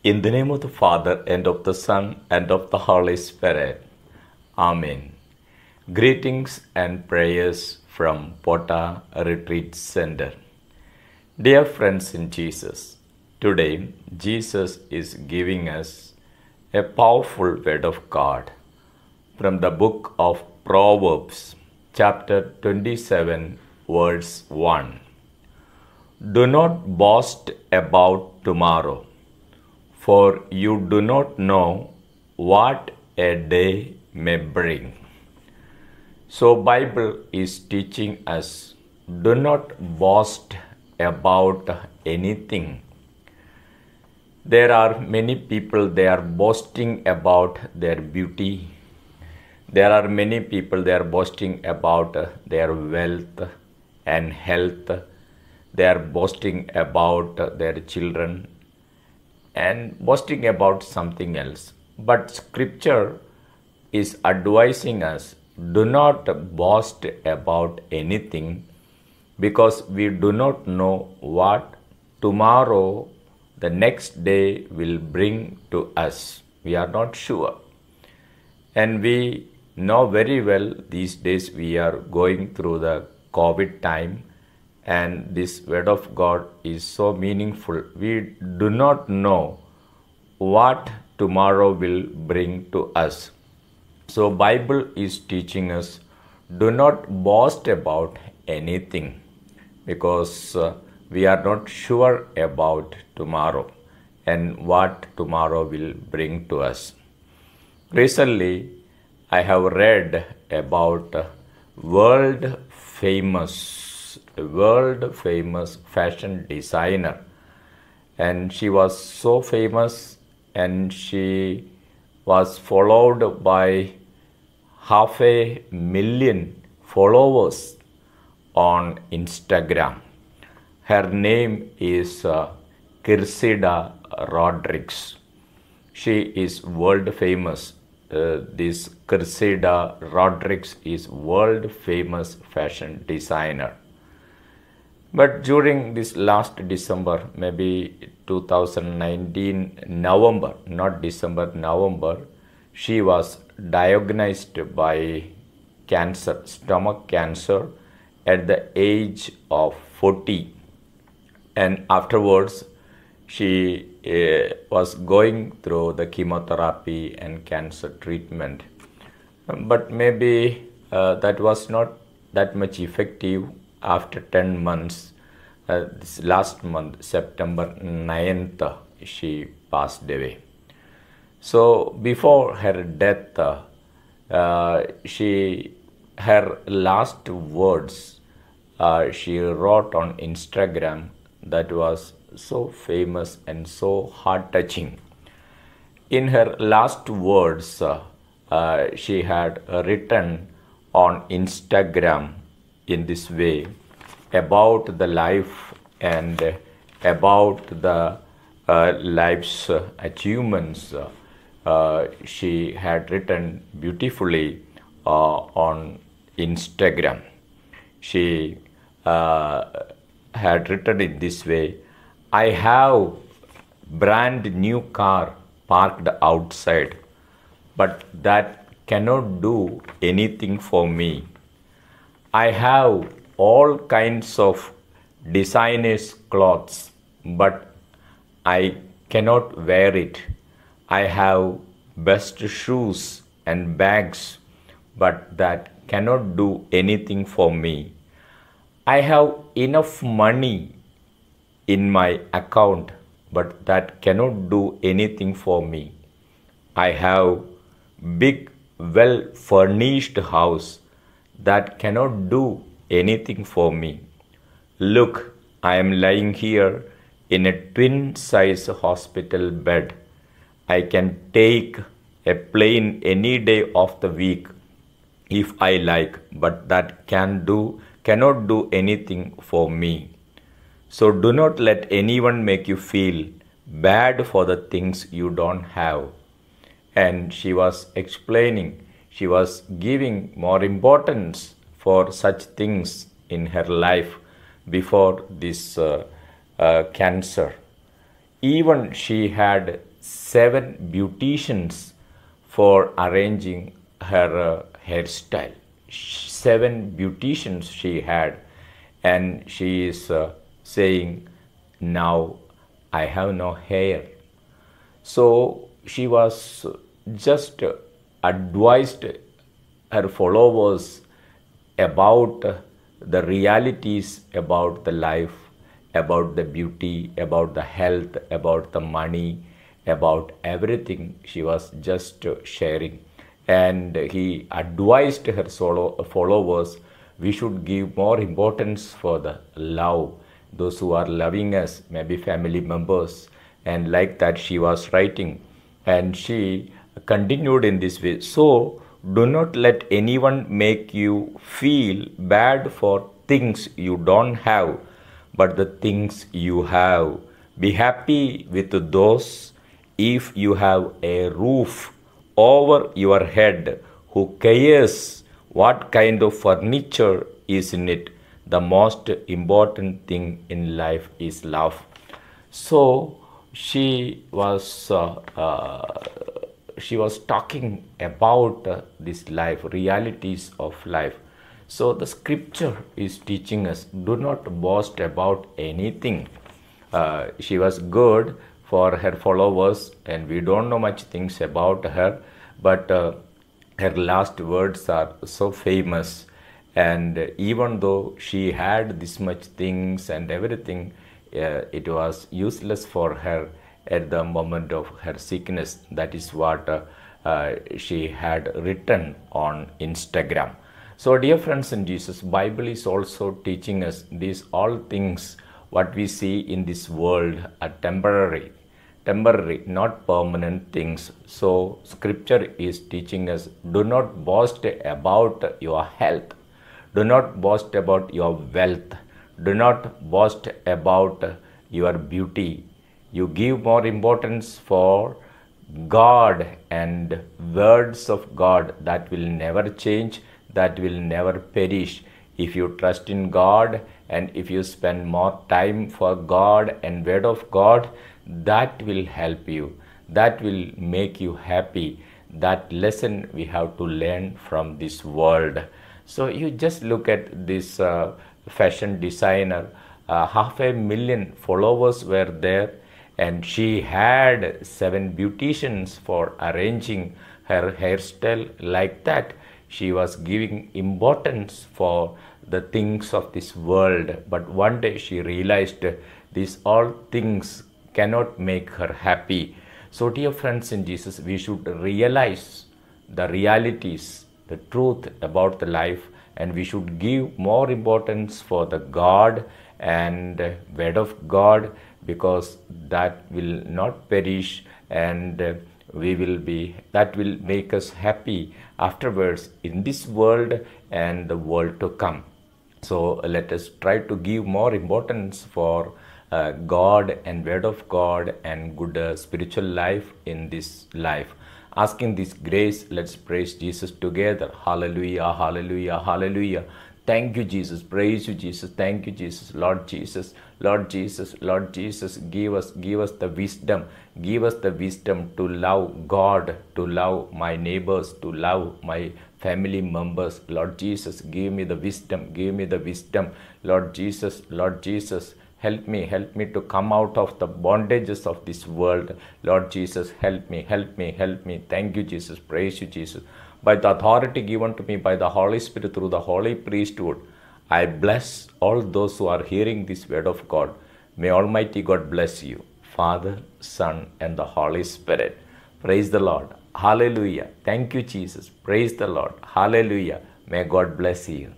In the name of the Father, and of the Son, and of the Holy Spirit. Amen. Greetings and prayers from Pota Retreat Center. Dear friends in Jesus, today Jesus is giving us a powerful word of God from the book of Proverbs, chapter 27, verse 1. Do not boast about tomorrow, for you do not know what a day may bring. So Bible is teaching us, do not boast about anything. There are many people, they are boasting about their beauty. There are many people, they are boasting about their wealth and health. They are boasting about their children and boasting about something else. But Scripture is advising us, do not boast about anything, because we do not know what tomorrow, the next day will bring to us. We are not sure. And we know very well these days we are going through the COVID time, and this word of God is so meaningful. We do not know what tomorrow will bring to us. So Bible is teaching us, do not boast about anything, because we are not sure about tomorrow and what tomorrow will bring to us. Recently, I have read about world famous fashion designer, and she was so famous, and she was followed by 500,000 followers on Instagram. Her name is Cressida Rodriguez. She is world famous. This Cressida Rodriguez is world famous fashion designer. But during this last December, maybe 2019 November, not December, November, she was diagnosed by cancer, stomach cancer, at the age of 40. And afterwards, she was going through the chemotherapy and cancer treatment. But maybe that was not that much effective. After 10 months, this last month, September 9th, she passed away. So before her death, her last words she wrote on Instagram that was so famous and so heart-touching. In her last words, she had written on Instagram in this way about the life and about the life's achievements. She had written beautifully on Instagram. She had written in this way, I have brand new car parked outside, but that cannot do anything for me. I have all kinds of designers' clothes, but I cannot wear it. I have best shoes and bags, but that cannot do anything for me. I have enough money in my account, but that cannot do anything for me. I have big, well-furnished house, that cannot do anything for me. Look, I am lying here in a twin-size hospital bed. I can take a plane any day of the week if I like, but that cannot do anything for me. So do not let anyone make you feel bad for the things you don't have. And she was explaining, she was giving more importance for such things in her life before this cancer. Even she had 7 beauticians for arranging her hairstyle. 7 beauticians she had, and she is saying, now I have no hair. So she was just advised her followers about the realities about the life, about the beauty, about the health, about the money, about everything. She was just sharing. And he advised her followers, we should give more importance for the love, those who are loving us, maybe family members. And like that she was writing, and she continued in this way. So do not let anyone make you feel bad for things you don't have, but the things you have. Be happy with those. If you have a roof over your head, who cares what kind of furniture is in it? The most important thing in life is love. So she was talking about this life, realities of life. So the scripture is teaching us, do not boast about anything. She was good for her followers, and we don't know much things about her, but her last words are so famous. And even though she had this much things and everything, it was useless for her at the moment of her sickness. That is what she had written on Instagram. So dear friends in Jesus, Bible is also teaching us these all things what we see in this world are temporary, not permanent things. So scripture is teaching us, do not boast about your health, do not boast about your wealth, do not boast about your beauty. You give more importance for God and words of God that will never change, that will never perish. If you trust in God and if you spend more time for God and word of God, that will help you, that will make you happy. That lesson we have to learn from this world. So you just look at this fashion designer, 500,000 followers were there, and she had 7 beauticians for arranging her hairstyle like that. She was giving importance for the things of this world, but one day she realized these all things cannot make her happy. So dear friends in Jesus, we should realize the realities, the truth about the life, and we should give more importance for the God and word of God, because that will not perish, and that will make us happy afterwards in this world and the world to come. So let us try to give more importance for God and word of God and good spiritual life in this life. Asking this grace, let's praise Jesus together. Hallelujah, hallelujah, hallelujah. Thank you, Jesus. Praise you, Jesus. Thank you, Jesus. Lord Jesus, Lord Jesus, Lord Jesus, give us the wisdom. Give us the wisdom to love God, to love my neighbors, to love my family members. Lord Jesus, give me the wisdom. Give me the wisdom. Lord Jesus, Lord Jesus, help me to come out of the bondages of this world. Lord Jesus, help me, help me, help me. Thank you, Jesus. Praise you, Jesus. By the authority given to me by the Holy Spirit through the Holy Priesthood, I bless all those who are hearing this word of God. May Almighty God bless you, Father, Son, and the Holy Spirit. Praise the Lord. Hallelujah. Thank you, Jesus. Praise the Lord. Hallelujah. May God bless you.